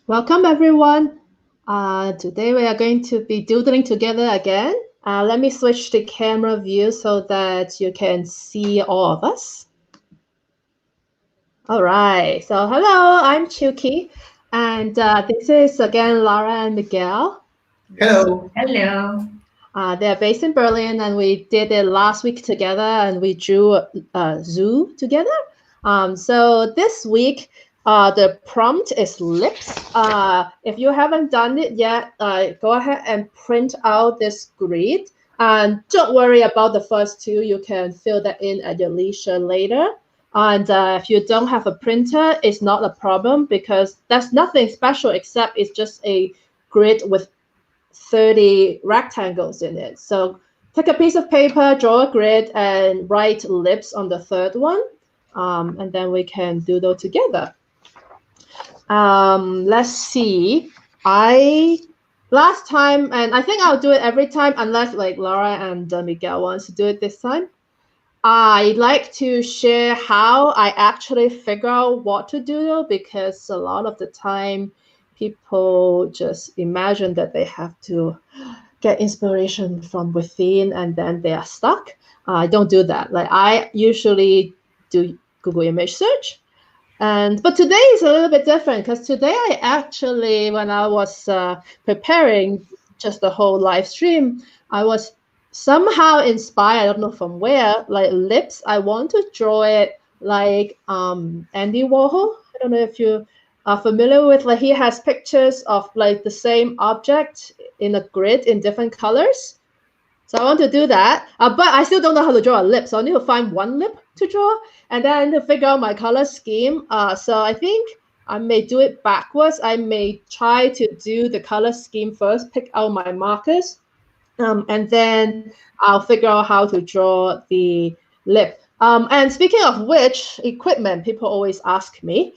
Welcome everyone. Today we are going to be doodling together again. Let me switch the camera view so that you can see all of us. All right, so hello, I'm Chuki, and this is again Lara and Miguel. Hello. Hello. They're based in Berlin, and we did it last week together, and we drew a zoo together. So this week, the prompt is lips. If you haven't done it yet, go ahead and print out this grid. And don't worry about the first two. You can fill that in at your leisure later. And if you don't have a printer, it's not a problem because there's nothing special except it's just a grid with 30 rectangles in it. So take a piece of paper, draw a grid, and write lips on the third one. And then we can doodle together. Let's see. Last time, and I think I'll do it every time, unless like Laura and Miguel wants to do it this time. I like to share how I actually figure out what to doodle because a lot of the time people just imagine that they have to get inspiration from within and then they are stuck. I don't do that. Like I usually do Google image search. But today is a little bit different because today I actually, when I was preparing just the whole live stream, I was somehow inspired, I don't know from where, like lips. I want to draw it like Andy Warhol. I don't know if you are familiar with, like he has pictures of like the same object in a grid in different colors. So I want to do that, but I still don't know how to draw a lip. So I need to find one lip to draw and then to figure out my color scheme. So I think I may do it backwards. I may try to do the color scheme first, pick out my markers, and then I'll figure out how to draw the lip. And speaking of which, equipment, people always ask me,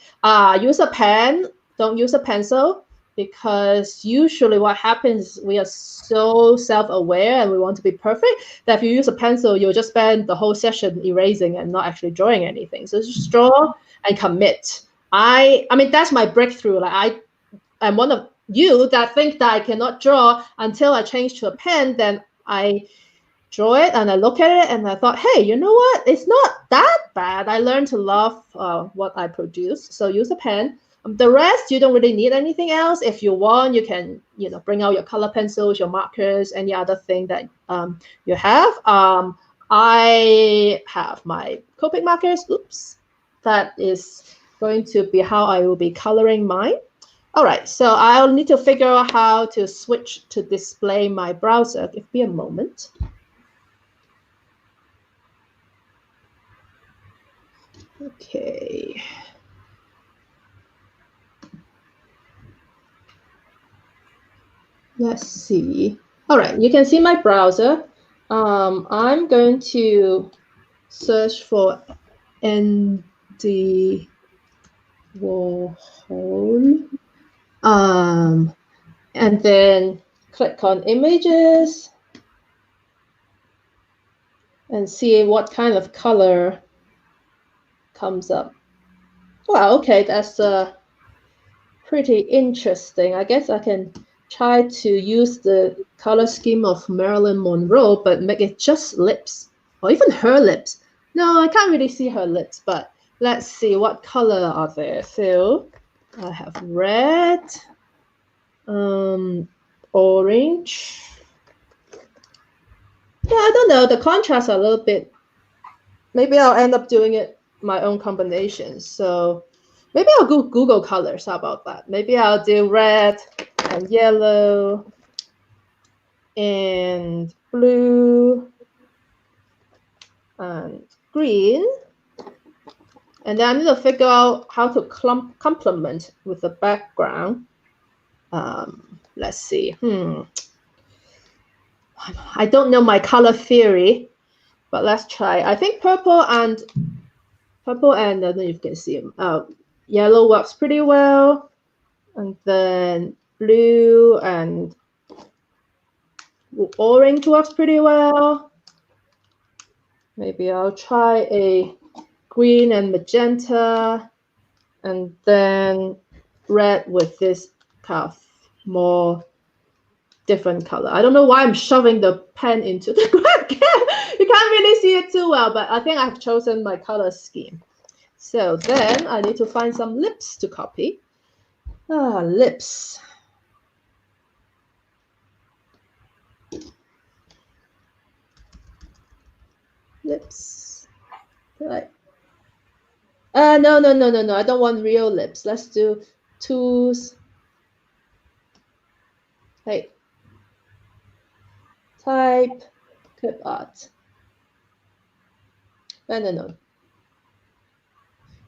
use a pen, don't use a pencil. Because usually what happens, we are so self-aware and we want to be perfect that if you use a pencil, you'll just spend the whole session erasing and not actually drawing anything. So just draw and commit. I mean, that's my breakthrough. Like I'm one of you that think that I cannot draw until I change to a pen. Then I draw it and I look at it and I thought, hey, you know what? It's not that bad. I learned to love what I produce. So use a pen. The rest, you don't really need anything else. If you want, you can, bring out your color pencils, your markers, any other thing that you have. I have my Copic markers. Oops. That is going to be how I will be coloring mine. All right, so I'll need to figure out how to switch to display my browser. Give me a moment. Okay. Let's see. All right, you can see my browser. I'm going to search for Andy Warhol. And then click on images and see what kind of color comes up. Well, okay, that's pretty interesting. I guess I can try to use the color scheme of Marilyn Monroe, but make it just lips, or even her lips. No, I can't really see her lips, but let's see what color are there. So I have red, orange. Yeah, I don't know. The contrasts are a little bit. Maybe I'll end up doing it my own combinations. So maybe I'll go Google colors. How about that? Maybe I'll do red and yellow and blue and green. And then I need to figure out how to complement with the background. Let's see. I don't know my color theory, but let's try. I think purple and I don't know if you can see them. Yellow works pretty well. And then blue and orange works pretty well. Maybe I'll try a green and magenta, and then red with this kind of more different color. I don't know why I'm shoving the pen into the ground. You can't really see it too well, but I think I've chosen my color scheme. So then I need to find some lips to copy. Lips. Lips. Right. No. I don't want real lips. Let's do tools. Hey. Type. Clip art. No.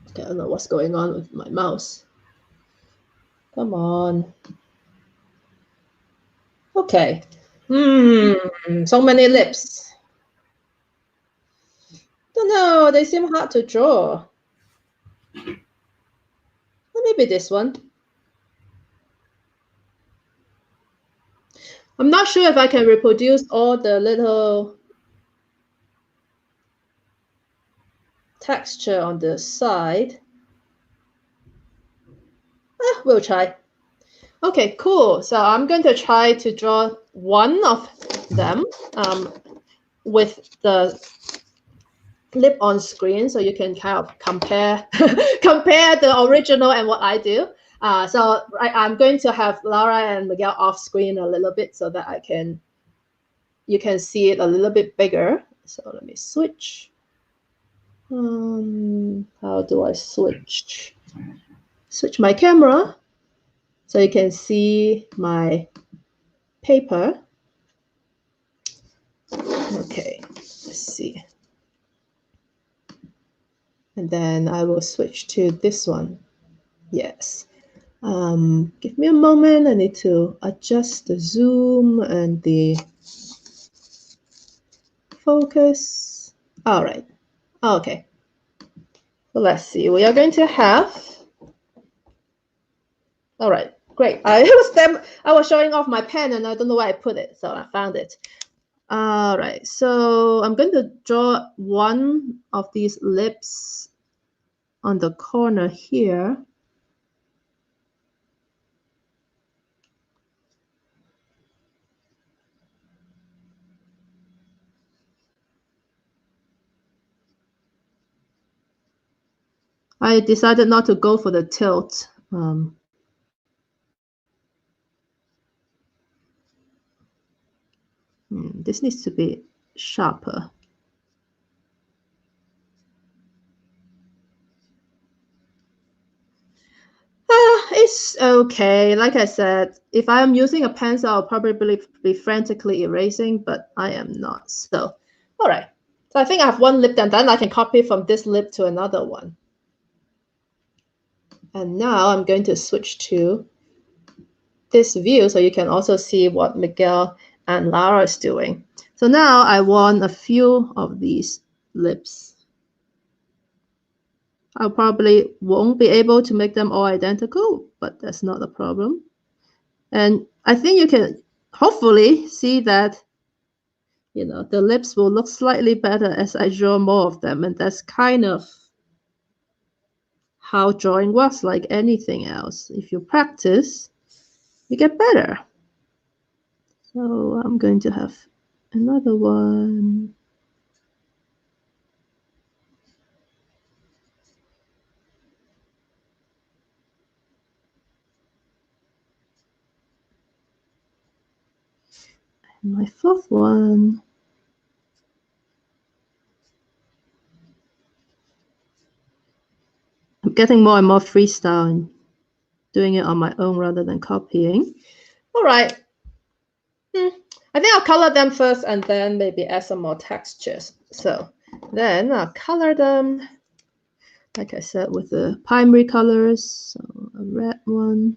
Okay, I don't know what's going on with my mouse. Come on. Okay. So many lips. Don't know. They seem hard to draw. Well, maybe this one. I'm not sure if I can reproduce all the little texture on the side. We'll try. Okay, cool. So I'm going to try to draw one of them with the clip on screen, so you can kind of compare compare the original and what I do. So I'm going to have Lara and Miguel off screen a little bit so that you can see it a little bit bigger. So let me switch. How do I switch? Switch my camera so you can see my paper. Okay, let's see. And then I will switch to this one. Yes. Give me a moment. I need to adjust the zoom and the focus. All right. Okay. Well, let's see. We are going to have. All right. Great. I was showing off my pen and I don't know where I put it, so I found it. All right. So I'm going to draw one of these lips on the corner here. I decided not to go for the tilt. This needs to be sharper. It's okay. Like I said, if I'm using a pencil, I'll probably be frantically erasing, but I am not. So, all right. So I think I have one lip done. Then I can copy from this lip to another one. And now I'm going to switch to this view so you can also see what Miguel and Lara is doing. So now I want a few of these lips. I probably won't be able to make them all identical, but that's not a problem. And I think you can hopefully see that, the lips will look slightly better as I draw more of them. And that's kind of how drawing works, like anything else. If you practice, you get better. So I'm going to have another one. And my fourth one. I'm getting more and more freestyle and doing it on my own rather than copying. All right. I think I'll color them first and then maybe add some more textures. So then I'll color them, like I said, with the primary colors. So a red one.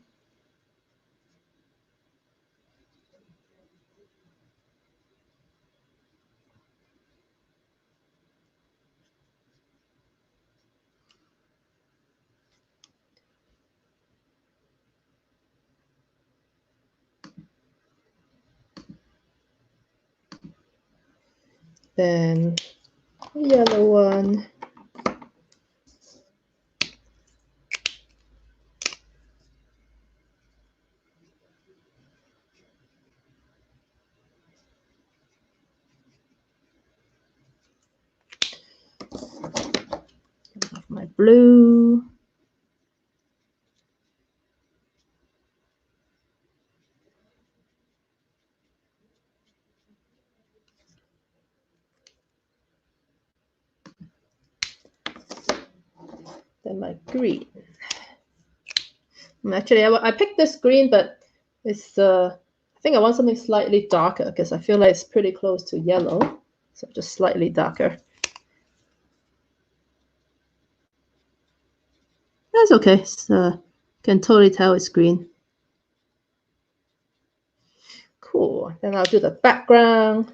Then a yellow one. blue. Then my green. And actually, I picked this green, but it's I think I want something slightly darker because I feel like it's pretty close to yellow. So just slightly darker. That's okay. It's, can totally tell it's green. Cool. Then I'll do the background.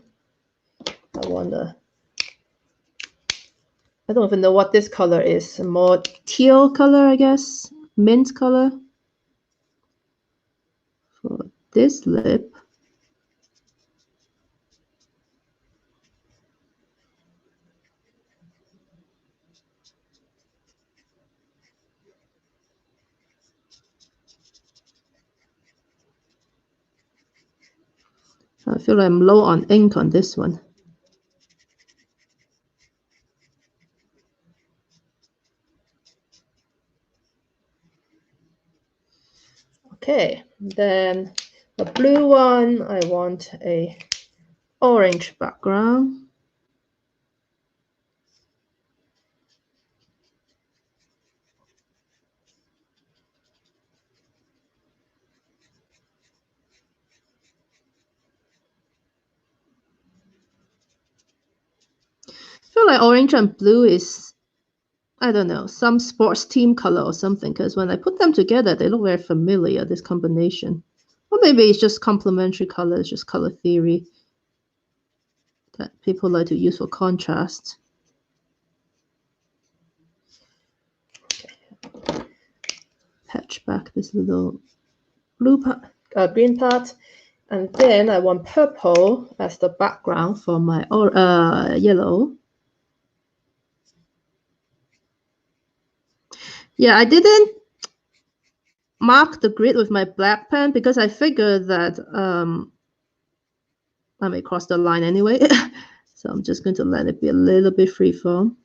I don't even know what this color is. A more teal color, I guess. Mint color. For this lip. I feel like I'm low on ink on this one. Okay, then the blue one, I want a orange background. I feel like orange and blue is, I don't know, some sports team color or something, because when I put them together, they look very familiar, this combination. Or maybe it's just complementary colors, just color theory that people like to use for contrast. Okay. Patch back this little blue part, green part. And then I want purple as the background for my yellow. Yeah, I didn't mark the grid with my black pen because I figured that I may cross the line anyway. So I'm just going to let it be a little bit freeform.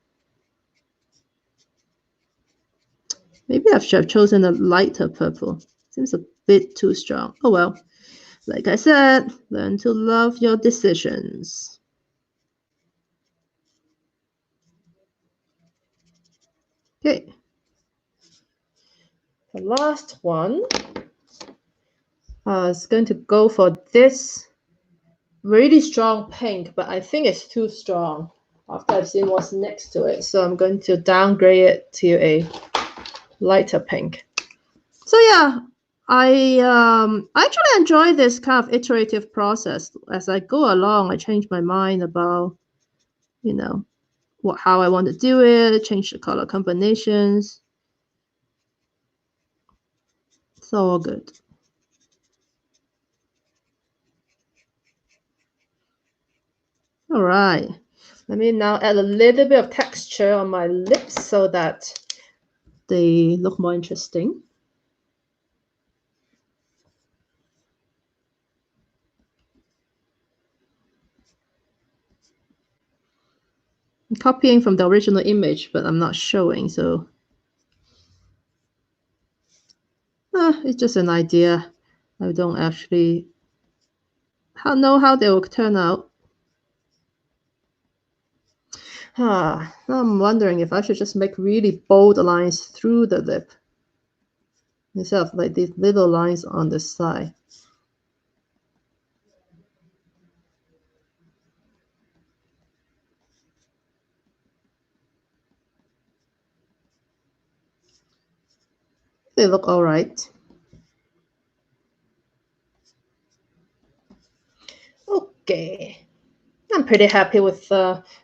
Maybe I should have chosen a lighter purple. Seems a bit too strong. Oh well. Like I said, learn to love your decisions. Okay. The last one is going to go for this really strong pink, but I think it's too strong after I've seen what's next to it. So I'm going to downgrade it to a lighter pink. So yeah, I actually enjoy this kind of iterative process. As I go along, I change my mind about, you know, how I want to do it, change the color combinations. It's all good. All right. Let me now add a little bit of texture on my lips so that they look more interesting. I'm copying from the original image, but I'm not showing, so it's just an idea. I don't actually know how they will turn out. Now I'm wondering if I should just make really bold lines through the lip instead of like these little lines on the side. They look all right. Okay. I'm pretty happy with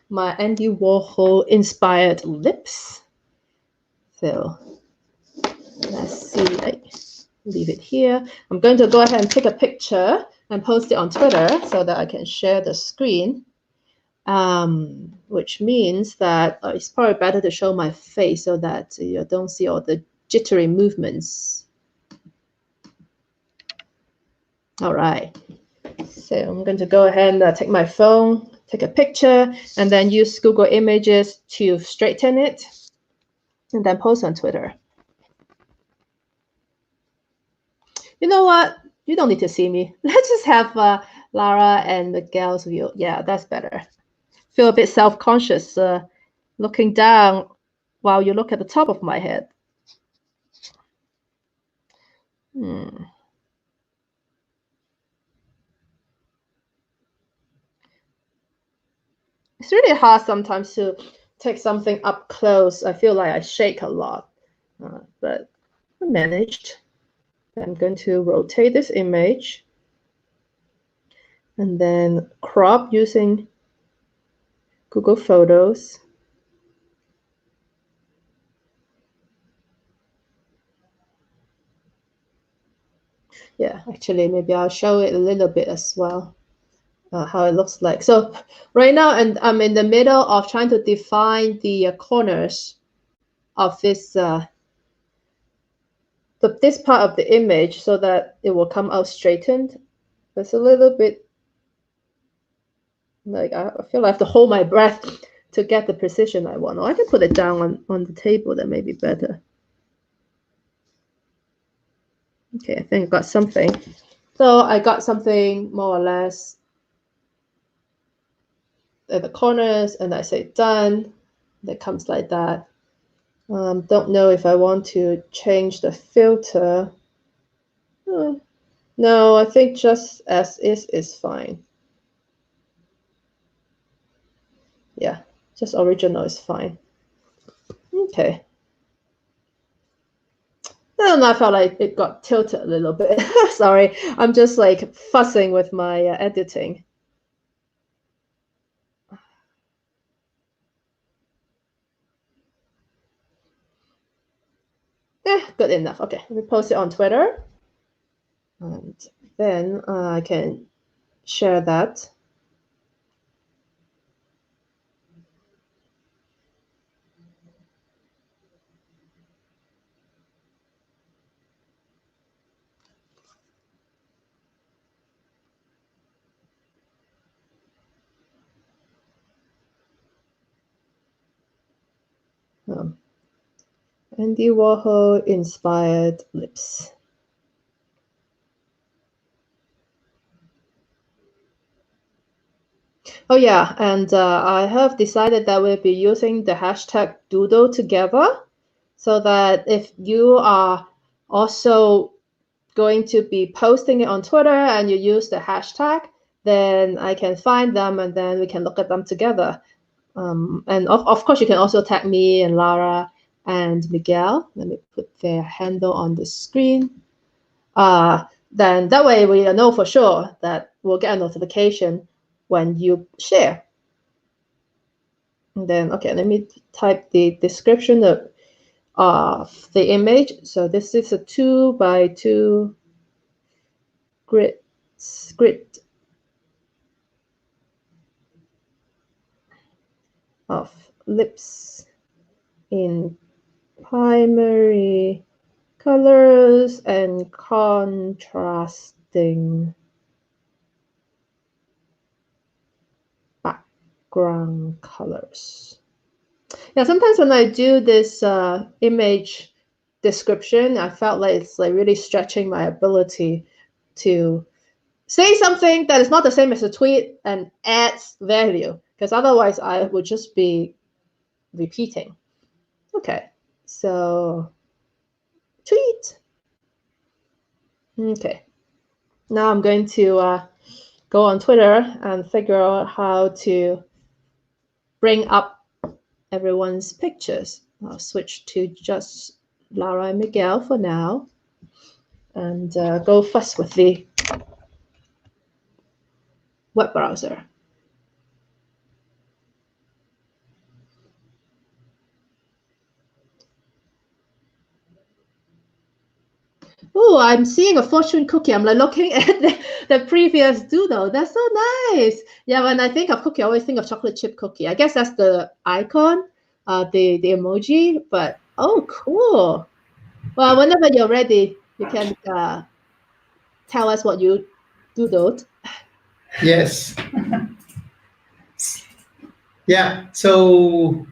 my Andy Warhol inspired lips. So let's see. Leave it here. I'm going to go ahead and take a picture and post it on Twitter so that I can share the screen. Which means that it's probably better to show my face so that you don't see all the jittery movements. All right. So I'm going to go ahead and take my phone, take a picture, and then use Google Images to straighten it. and then post on Twitter. You know what? You don't need to see me. Let's just have Lara and Miguel's view. Yeah, that's better. Feel a bit self-conscious looking down while you look at the top of my head. It's really hard sometimes to take something up close. I feel like I shake a lot, but I managed. I'm going to rotate this image and then crop using Google Photos. Yeah, actually, maybe I'll show it a little bit as well, how it looks like. So right now, and I'm in the middle of trying to define the corners of this this part of the image so that it will come out straightened. It's a little bit like I feel like I have to hold my breath to get the precision I want. Or I can put it down on the table, that may be better. Okay, I think I got something. So I got something more or less at the corners, and I say done. That comes like that. Don't know if I want to change the filter. No, I think just as is fine. Yeah, just original is fine. Okay. I don't know, I felt like it got tilted a little bit. Sorry, I'm just like fussing with my editing. Good enough. Okay, let me post it on Twitter. And then I can share that. Andy Warhol inspired lips. Oh yeah, and I have decided that we'll be using the hashtag Doodle together, so that if you are also going to be posting it on Twitter and you use the hashtag, then I can find them and then we can look at them together. And of course, you can also tag me and Lara and Miguel. Let me put their handle on the screen. Then that way we know for sure that we'll get a notification when you share. And then, okay, let me type the description of the image. So this is a 2x2 grid of lips in primary colors and contrasting background colors. Yeah, sometimes when I do this image description, I felt like it's like really stretching my ability to say something that is not the same as a tweet and adds value, because otherwise I would just be repeating. Okay, so tweet. Okay, now I'm going to go on Twitter and figure out how to bring up everyone's pictures. I'll switch to just Lara and Miguel for now, and go fuss with the web browser. Oh, I'm seeing a fortune cookie. I'm like looking at the previous doodle. That's so nice. Yeah, when I think of cookie, I always think of chocolate chip cookie. I guess that's the icon, the emoji. But oh, cool. Well, whenever you're ready, you can tell us what you doodled. Yes. Yeah. So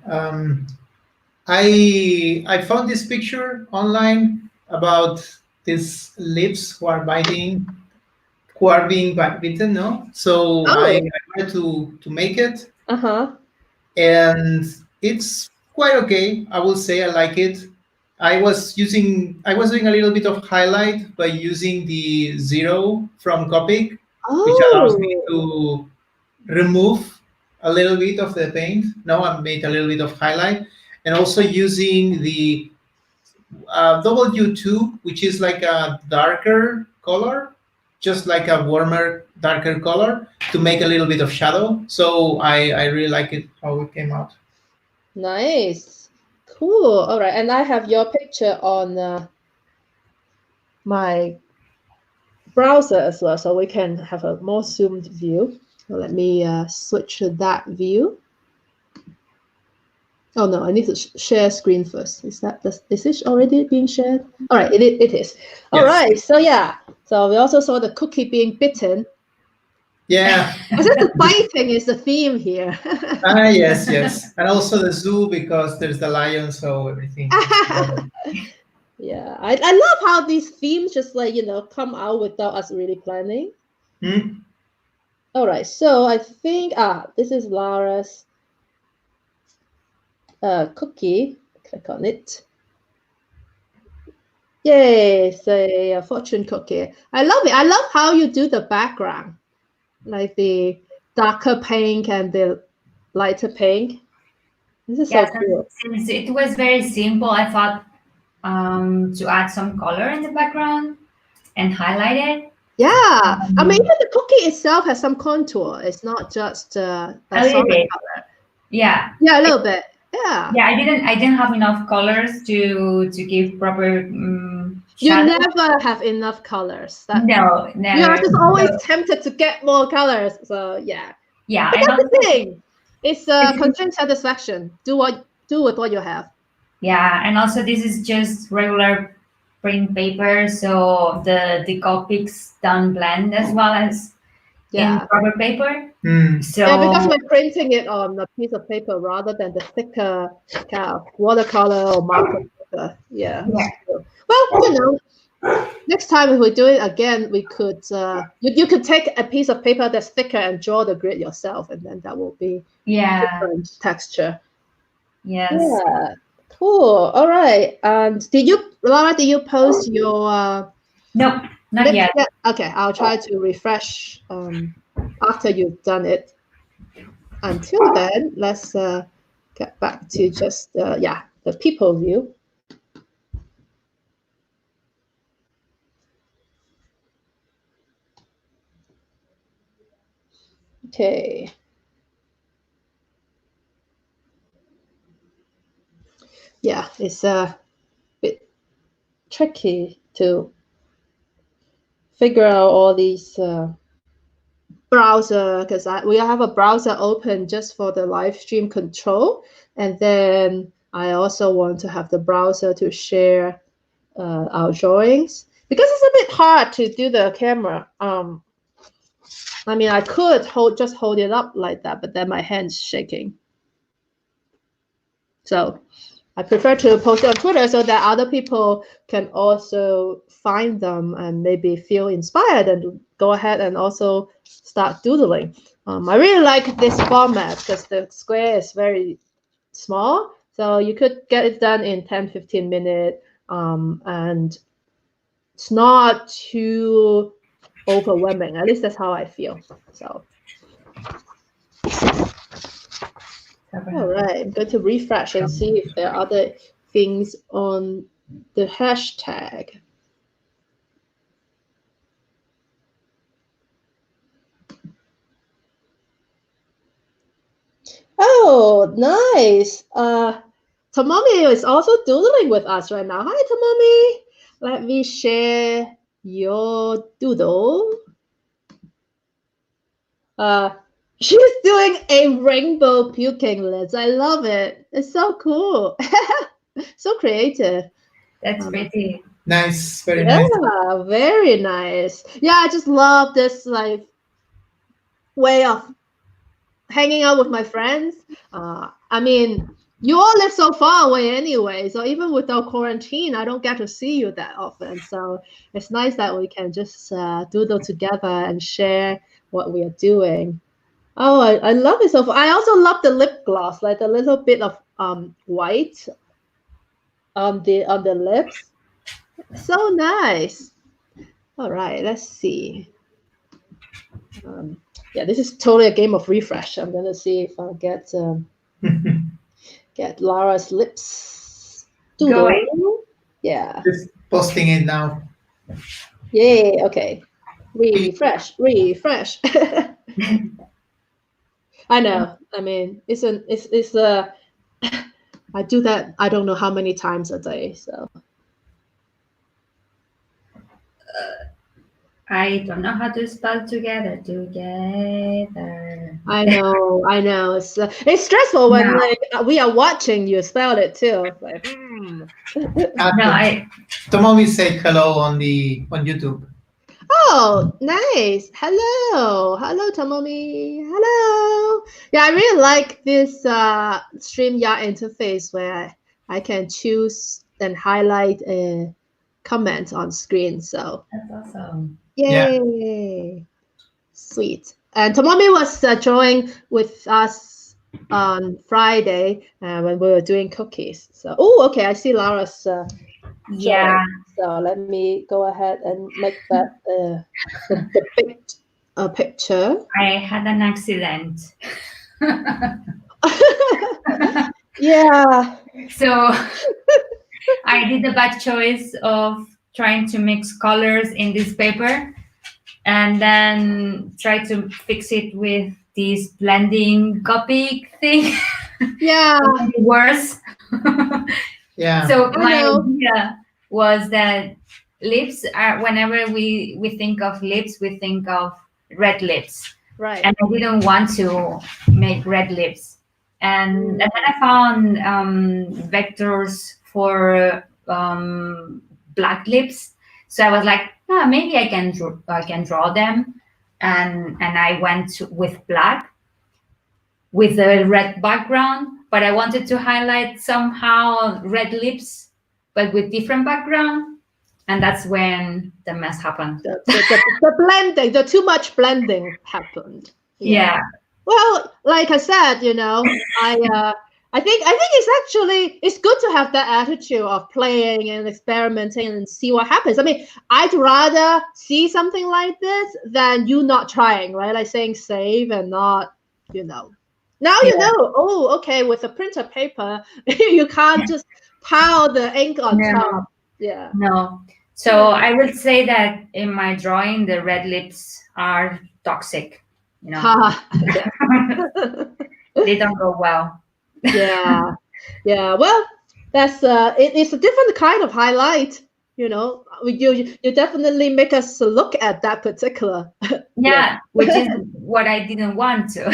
I found this picture online about these lips who are being bitten. No, so I Oh, wanted to make it, uh-huh. and it's quite okay. I will say I like it. I was doing a little bit of highlight by using the zero from Copic, which allows me Oh, to remove a little bit of the paint. Now I've made a little bit of highlight, and also using the W2, which is like a darker color, just like a warmer, darker color to make a little bit of shadow. So I really like it how it came out. nice. Cool. All right. And I have your picture on my browser as well, so we can have a more zoomed view. So let me switch to that view. Oh no, I need to share screen first. Is it already being shared? All right, it is. All Yes. right, so yeah, so we also saw the cookie being bitten. Yeah. I think the biting is the theme here. Yes, yes. And also the zoo because there's the lion, so everything comes together. Yeah, I love how these themes just like come out without us really planning. Hmm? All right, so I think this is Lara's cookie. Click on it. Yay, it's a fortune cookie. I love it. I love how you do the background, like the darker pink and the lighter pink. This is so Yes, cool. since it was very simple, I thought to add some color in the background and highlight it. Yeah, I mean, Um, even the cookie itself has some contour. It's not just a a little solid bit, color. yeah. Yeah, a little bit. Yeah. Yeah, I didn't have enough colors to give proper You shadow. never have enough colors. That No, you are never. just always So, tempted to get more colors. So yeah. yeah, But and that's also the thing. It's this is, constraint satisfaction. Do with what you have. yeah, and also this is just regular print paper, so the Copics don't blend as well as in Yeah. proper paper. Hmm. Yeah, because So we're printing it on a piece of paper rather than the thicker kind of watercolor or marker paper. Yeah, yeah, it's true. Well, next time if we do it again, we could you could take a piece of paper that's thicker and draw the grid yourself, and then that will be yeah, different texture. yes. Yeah, cool. All right. And Laura, did you post your Nope, not lips yet. yet? Okay, I'll try to refresh after you've done it. Until then, let's get back to just the people view. Okay. Yeah, it's a bit tricky to figure out all these browser because we have a browser open just for the live stream control, and then I also want to have the browser to share our drawings because it's a bit hard to do the camera. I mean, I could hold it up like that, but then my hand's shaking. So I prefer to post it on Twitter so that other people can also find them and maybe feel inspired and go ahead and also start doodling. I really like this format because the square is very small. So you could get it done in 10-15 minutes and it's not too overwhelming. At least that's how I feel. So, all right, I'm going to refresh and see if there are other things on the hashtag. Oh, nice. Tomomi is also doodling with us right now. Hi, Tomomi. Let me share your doodle. Uh, she's doing a rainbow puking lips. I love it. It's so cool. So creative. That's pretty. Nice, very nice. Yeah, very nice. Yeah, I just love this like way of hanging out with my friends. I mean, You all live so far away anyway, so even without quarantine, I don't get to see you that often. So it's nice that we can just doodle together and share what we are doing. Oh, I love it so far. I also love the lip gloss, like a little bit of white on the lips. So nice. All right, let's see. Yeah, this is totally a game of refresh. I'm gonna see if I get Lara's lips. Doodle. Yeah. Just posting it now. Yay. Okay. Refresh. Refresh. I know. I mean, it's I do that. I don't know how many times a day. So I don't know how to spell together. I know. It's stressful when No. like we are watching you spell it too. It's like, No, Tomomi said hello on YouTube. Oh, nice. Hello. Hello, Tomomi. Hello. Yeah, I really like this StreamYard interface where I can choose and highlight a comment on screen. So, that's awesome. yay. Sweet. And Tomomi was drawing with us on Friday when we were doing cookies. So, oh, okay. I see Lara's Yeah. So let me go ahead and make that the big picture. I had an accident. Yeah. So I did a bad choice of trying to mix colors in this paper and then try to fix it with this blending copy thing. Yeah. Worse. Yeah. So my idea was that lips are, whenever we think of lips, we think of red lips. Right. And I didn't want to make red lips. And then I found vectors for black lips. So I was like, maybe I can draw them. And I went with black with a red background, but I wanted to highlight somehow red lips, but with different background. And that's when the mess happened. The blending, the too much blending happened. Yeah. Well, like I said, I think it's good to have that attitude of playing and experimenting and see what happens. I mean, I'd rather see something like this than you not trying, right? Like saying save and not, Now you know. Oh, okay. With a printer paper, you can't just pile the ink on top. Yeah. No. So I will say that in my drawing, the red lips are toxic. They don't go well. Yeah. Well, that's it's a different kind of highlight. You definitely make us look at that particular. Yeah, which is what I didn't want to.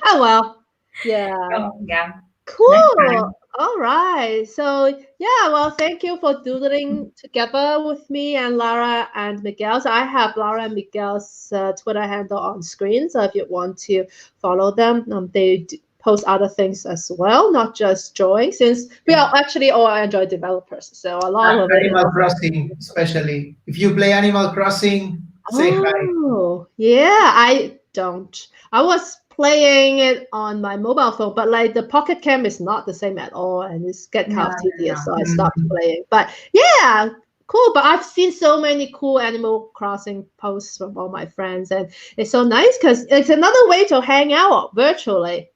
Oh well. Yeah. Oh, yeah. Cool. All right. So yeah, well, thank you for doodling together with me and Lara and Miguel. So I have Lara and Miguel's Twitter handle on screen. So if you want to follow them, they post other things as well, not just drawing. Since we are actually all Android developers, so a lot of Animal Crossing, especially if you play Animal Crossing, say hi. Oh yeah, I don't. I was playing it on my mobile phone, but like the Pocket Cam is not the same at all, and it's get kind of tedious, so I stopped playing. But yeah, cool. But I've seen so many cool Animal Crossing posts from all my friends, and it's so nice because it's another way to hang out virtually.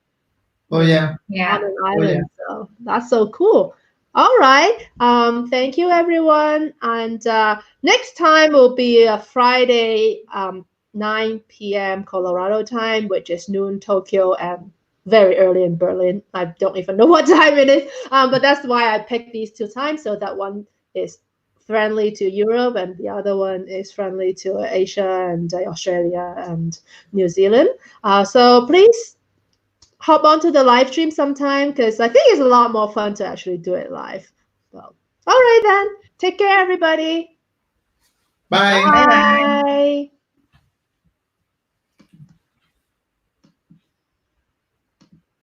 Oh yeah. Yeah. On an island, so that's so cool. All right. Thank you, everyone. And next time will be a Friday, 9 p.m. Colorado time, which is noon Tokyo and very early in Berlin. I don't even know what time it is. But that's why I picked these two times. So that one is friendly to Europe and the other one is friendly to Asia and Australia and New Zealand. So please hop onto the live stream sometime because I think it's a lot more fun to actually do it live. So, all right then. Take care, everybody. Bye. Bye.